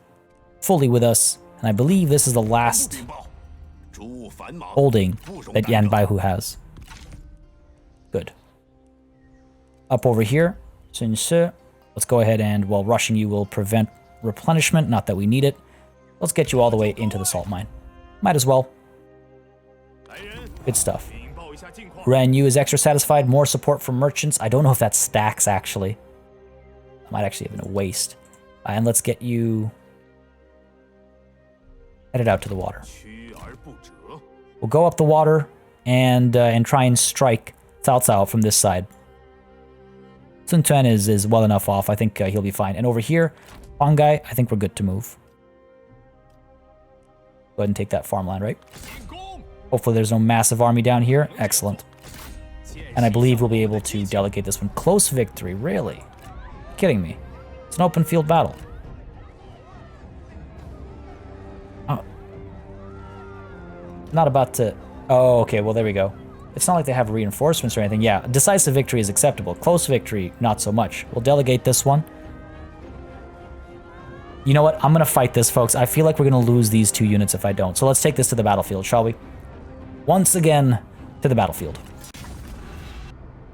fully with us, and I believe this is the last holding that Yan Baihu has. Good. Up over here, Sun Shi. Let's go ahead and, while rushing you will prevent replenishment, not that we need it. Let's get you all the way into the salt mine. Might as well. Good stuff. Ren Yu is extra satisfied. More support from merchants. I don't know if that stacks, actually. I might actually have been a waste. And let's get you headed out to the water. We'll go up the water and try and strike Cao Cao from this side. Sun Quan is well enough off. I think he'll be fine. And over here, Huang Gai, I think we're good to move. Go ahead and take that farmland, right? Hopefully there's no massive army down here. Excellent. And I believe we'll be able to delegate this one. Close victory, really? You're kidding me. It's an open field battle. Oh. Not about to... Oh, okay, well there we go. It's not like they have reinforcements or anything. Yeah, decisive victory is acceptable. Close victory, not so much. We'll delegate this one. You know what? I'm going to fight this, folks. I feel like we're going to lose these 2 units if I don't. So let's take this to the battlefield, shall we? Once again, to the battlefield.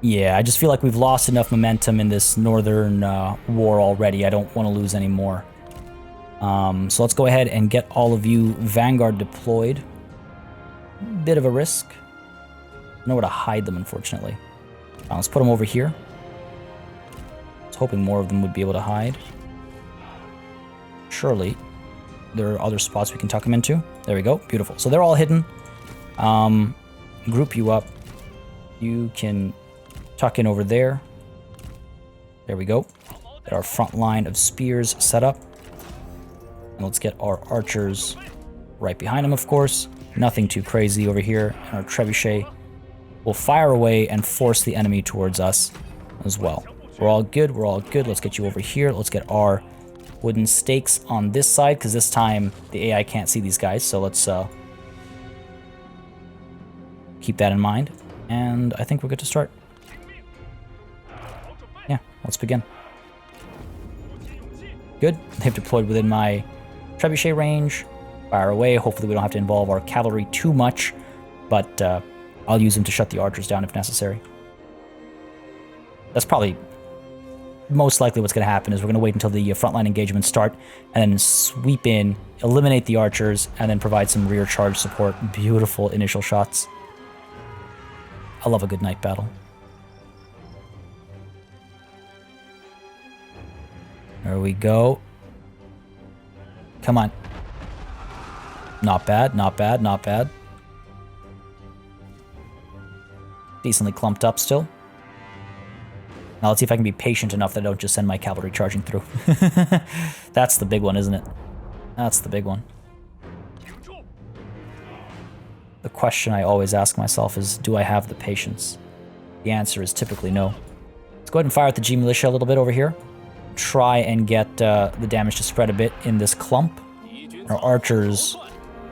Yeah, I just feel like we've lost enough momentum in this northern war already. I don't want to lose any more. So let's go ahead and get all of you Vanguard deployed. Bit of a risk. Nowhere to hide them, unfortunately. Let's put them over here. I was hoping more of them would be able to hide. Surely there are other spots we can tuck them into. There we go. Beautiful. So they're all hidden. Group you up. You can tuck in over there. There we go. Get our front line of spears set up. And let's get our archers right behind them, of course. Nothing too crazy over here. And our trebuchet will fire away and force the enemy towards us as well. We're all good. We're all good. Let's get you over here. Let's get our wooden stakes on this side, because this time the AI can't see these guys. So let's keep that in mind. And I think we're good to start. Yeah, let's begin. Good. They've deployed within my trebuchet range. Fire away. Hopefully we don't have to involve our cavalry too much, but I'll use them to shut the archers down if necessary. That's probably most likely what's going to happen. Is we're going to wait until the frontline engagements start and then sweep in, eliminate the archers, and then provide some rear charge support. Beautiful initial shots. I love a good night battle. There we go. Come on. Not bad, not bad, not bad. Decently clumped up still. Now let's see if I can be patient enough that I don't just send my cavalry charging through. That's the big one, isn't it? That's the big one. The question I always ask myself is, do I have the patience? The answer is typically no. Let's go ahead and fire at the G militia a little bit over here. Try and get the damage to spread a bit in this clump. Our archers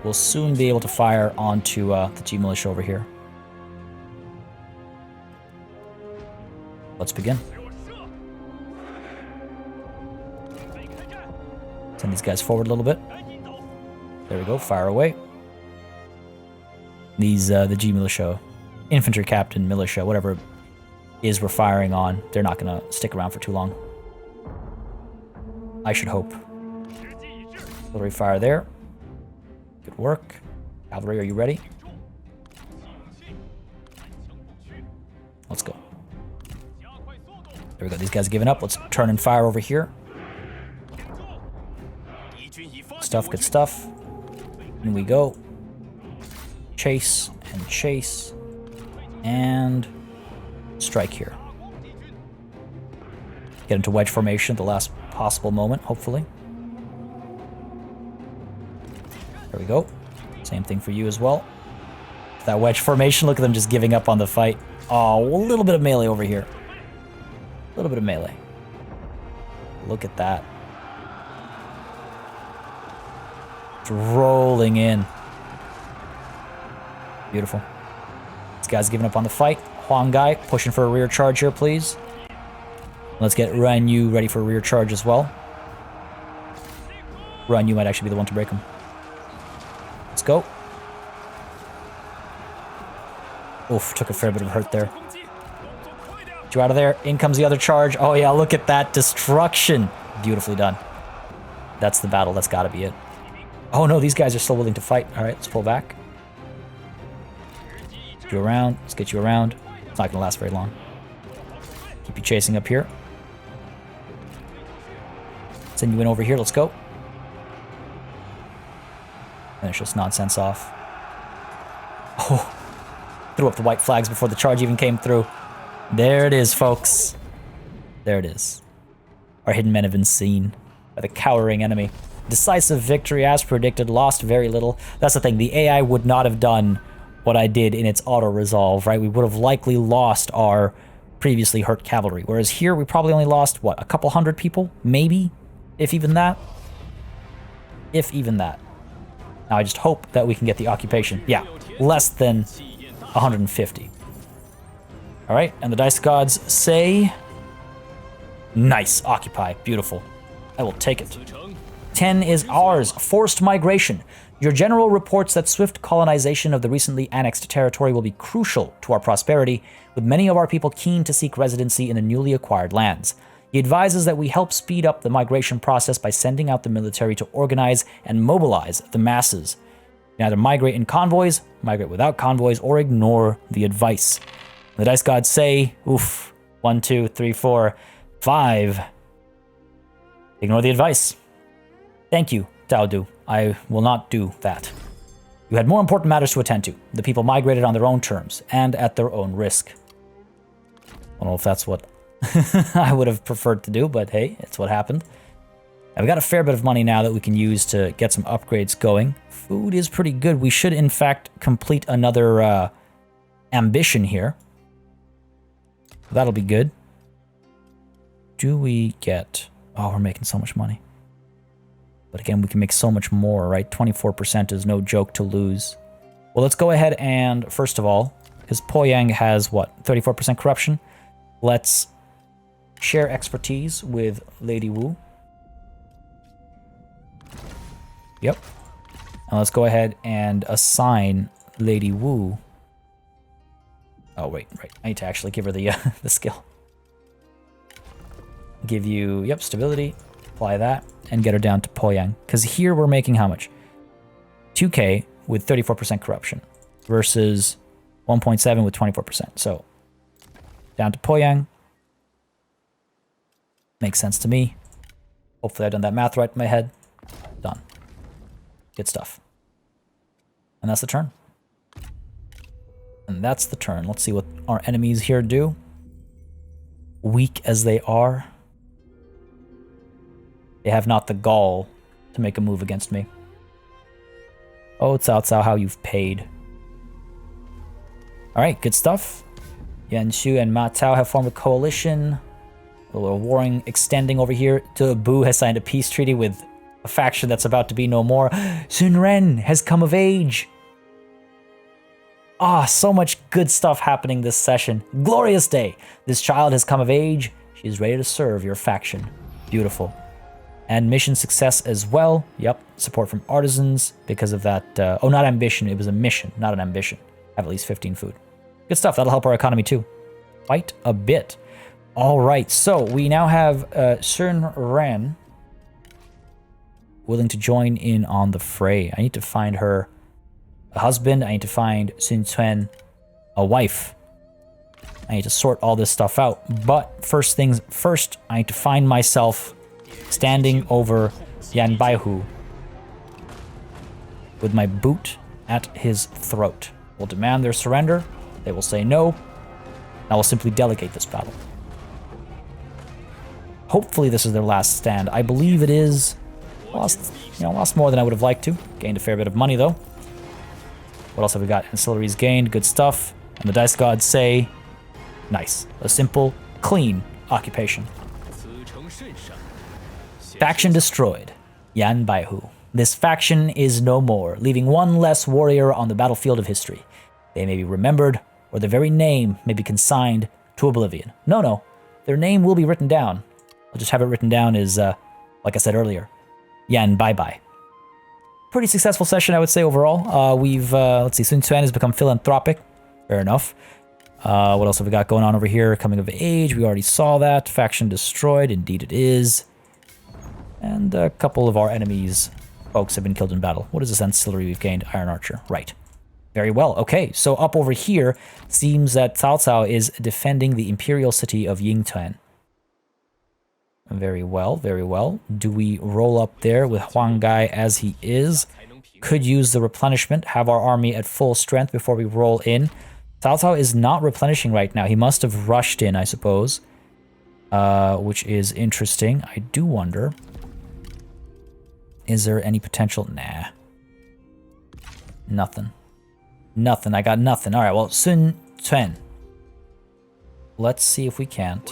will soon be able to fire onto the G militia over here. Let's begin. Send these guys forward a little bit. There we go, fire away. These, the G militia, infantry captain, militia, whatever it is we're firing on, they're not gonna stick around for too long. I should hope. Artillery fire there. Good work. Cavalry, are you ready? Let's go. There we go. These guys are giving up. Let's turn and fire over here. Stuff, good stuff. In we go. Chase and chase. And strike here. Get into wedge formation at the last possible moment, hopefully. There we go. Same thing for you as well. That wedge formation, look at them just giving up on the fight. Oh, a little bit of melee over here. A little bit of melee. Look at that. It's rolling in. Beautiful. This guy's giving up on the fight. Huang Gai pushing for a rear charge here, please. Let's get Ran Yu ready for a rear charge as well. Ran Yu might actually be the one to break him. Let's go. Oof, took a fair bit of hurt there. Get you out of there. In comes the other charge. Oh yeah, look at that destruction. Beautifully done. That's the battle. That's gotta be it. Oh no, these guys are still willing to fight. All right, let's pull back. Get you around. Let's get you around. It's not gonna last very long. Keep you chasing up here. Send you in over here. Let's go. Finish this nonsense off. Oh, threw up the white flags before the charge even came through. There it is, folks. There it is. Our hidden men have been seen by the cowering enemy. Decisive victory, as predicted, lost very little. That's the thing, the AI would not have done what I did in its auto-resolve, right? We would have likely lost our previously hurt cavalry. Whereas here, we probably only lost, what, a couple hundred people? Maybe? If even that? If even that. Now I just hope that we can get the occupation. Yeah, less than 150. Alright, and the dice gods say... Nice, occupy, beautiful. I will take it. 10 is ours, forced migration. Your general reports that swift colonization of the recently annexed territory will be crucial to our prosperity, with many of our people keen to seek residency in the newly acquired lands. He advises that we help speed up the migration process by sending out the military to organize and mobilize the masses. You either migrate in convoys, migrate without convoys, or ignore the advice. The dice gods say, oof, 1, 2, 3, 4, 5. Ignore the advice. Thank you, Cao Du. I will not do that. You had more important matters to attend to. The people migrated on their own terms, and at their own risk. I don't know if that's what I would have preferred to do, but hey, it's what happened. Now, we got a fair bit of money now that we can use to get some upgrades going. Food is pretty good. We should, in fact, complete another ambition here. That'll be good. Do we get... Oh, we're making so much money. But again, we can make so much more, right? 24% is no joke to lose. Well, let's go ahead and, first of all, because Poyang has, what, 34% corruption? Let's share expertise with Lady Wu. Yep. Now let's go ahead and assign Lady Wu. Oh, wait, right. I need to actually give her the, the skill. Give you, yep, stability. Apply that. And get her down to Poyang. Because here we're making how much? 2k with 34% corruption. Versus 1.7 with 24%. So, down to Poyang. Makes sense to me. Hopefully I've done that math right in my head. Done. Good stuff. And that's the turn. And that's the turn. Let's see what our enemies here do. Weak as they are, they have not the gall to make a move against me. Oh, Cao Cao, how you've paid. Alright, good stuff. Yan Shu and Ma Tao have formed a coalition. A little warring extending over here. Duchy of Wu has signed a peace treaty with a faction that's about to be no more. Sun Ren has come of age. Ah, so much good stuff happening this session. Glorious day. This child has come of age. She is ready to serve your faction. Beautiful. And mission success as well. Yep, support from artisans because of that. Oh, not ambition. It was a mission, not an ambition. Have at least 15 food. Good stuff. That'll help our economy too. Quite a bit. All right, so we now have Sun Ren willing to join in on the fray. I need to find her a husband. I need to find Sun Quan a wife. I need to sort all this stuff out. But first things first, I need to find myself standing over Yan Baihu with my boot at his throat. We'll demand their surrender. They will say no. I will simply delegate this battle. Hopefully this is their last stand. I believe it is. Lost more than I would have liked to. Gained a fair bit of money though. What else have we got? Ancillaries gained, good stuff. And the dice gods say, nice. A simple, clean occupation. Faction destroyed. Yan Baihu. This faction is no more, leaving one less warrior on the battlefield of history. They may be remembered, or their very name may be consigned to oblivion. No, their name will be written down. I'll just have it written down as, like I said earlier, Yan Bye-Bye. Pretty successful session, I would say, overall. Let's see, Sun Quan has become philanthropic. Fair enough. What else have we got going on over here? Coming of age, we already saw that. Faction destroyed, indeed it is. And a couple of our enemies, folks, have been killed in battle. What is this ancillary we've gained? Iron Archer. Right. Very well. Okay, so up over here, seems that Cao Cao is defending the imperial city of Yingtuan. Very well, very well. Do we roll up there with Huang Gai as he is? Could use the replenishment, have our army at full strength before we roll in. Cao Cao is not replenishing right now. He must have rushed in, I suppose. Which is interesting. I do wonder. Is there any potential? Nah. Nothing. Nothing. I got nothing. Alright, well, Sun Quan. Let's see if we can't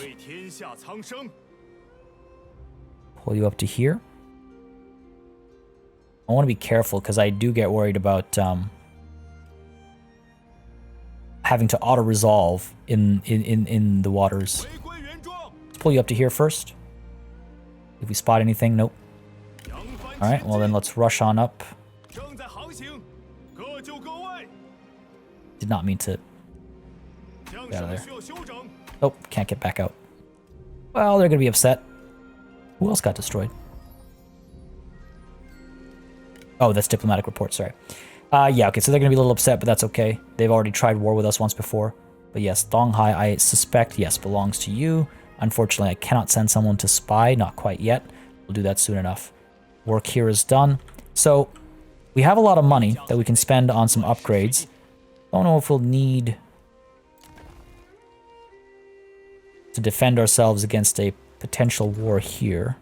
pull you up to here. I want to be careful because I do get worried about having to auto-resolve in the waters. Let's pull you up to here first. If we spot anything, nope. Alright, well then let's rush on up. Did not mean to get out of there. Oh, can't get back out. Well, they're going to be upset. Who else got destroyed? Oh, that's diplomatic report, sorry. Yeah, okay, so they're going to be a little upset, but that's okay. They've already tried war with us once before. But yes, Donghai, I suspect, yes, belongs to you. Unfortunately, I cannot send someone to spy, not quite yet. We'll do that soon enough. Work here is done. So, we have a lot of money that we can spend on some upgrades. Don't know if we'll need to defend ourselves against a potential war here.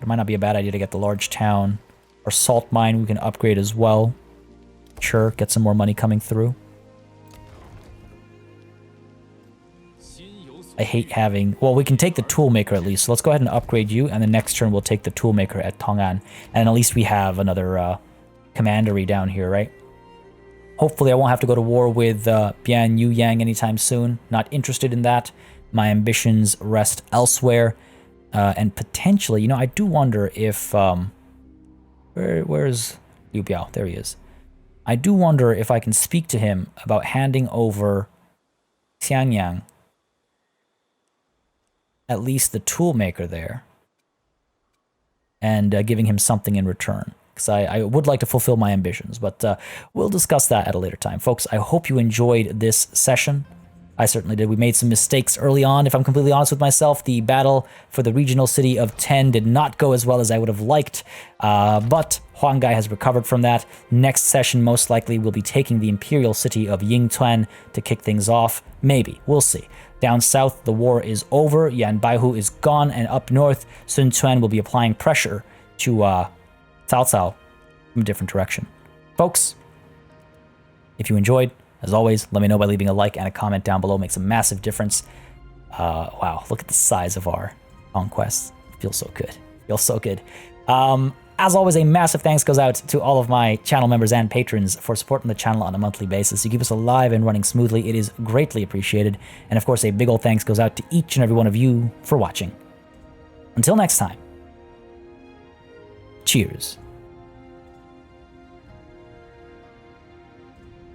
It might not be a bad idea to get the large town. Our salt mine we can upgrade as well. Sure, get some more money coming through. I hate having... Well, we can take the toolmaker at least. So let's go ahead and upgrade you. And the next turn we'll take the toolmaker at Tong'an. And at least we have another commandery down here, right? Hopefully I won't have to go to war with Bian Yu Yang anytime soon. Not interested in that. My ambitions rest elsewhere. And potentially, you know, I do wonder if... Where's Liu Biao? There he is. I do wonder if I can speak to him about handing over Xiangyang, at least the toolmaker there, and giving him something in return. Because I would like to fulfill my ambitions, but we'll discuss that at a later time. Folks, I hope you enjoyed this session. I certainly did. We made some mistakes early on, if I'm completely honest with myself. The battle for the regional city of 10 did not go as well as I would have liked, but Huangai has recovered from that. Next session, most likely, we'll be taking the imperial city of Yingtuan to kick things off. Maybe. We'll see. Down south, the war is over. Yan Baihu is gone, and up north, Sun Quan will be applying pressure to Cao Cao from a different direction. Folks, if you enjoyed, as always, let me know by leaving a like and a comment down below. It makes a massive difference. Wow, look at the size of our conquests. Feels so good. Feels so good. As always, a massive thanks goes out to all of my channel members and patrons for supporting the channel on a monthly basis. You keep us alive and running smoothly. It is greatly appreciated. And of course, a big old thanks goes out to each and every one of you for watching. Until next time, cheers.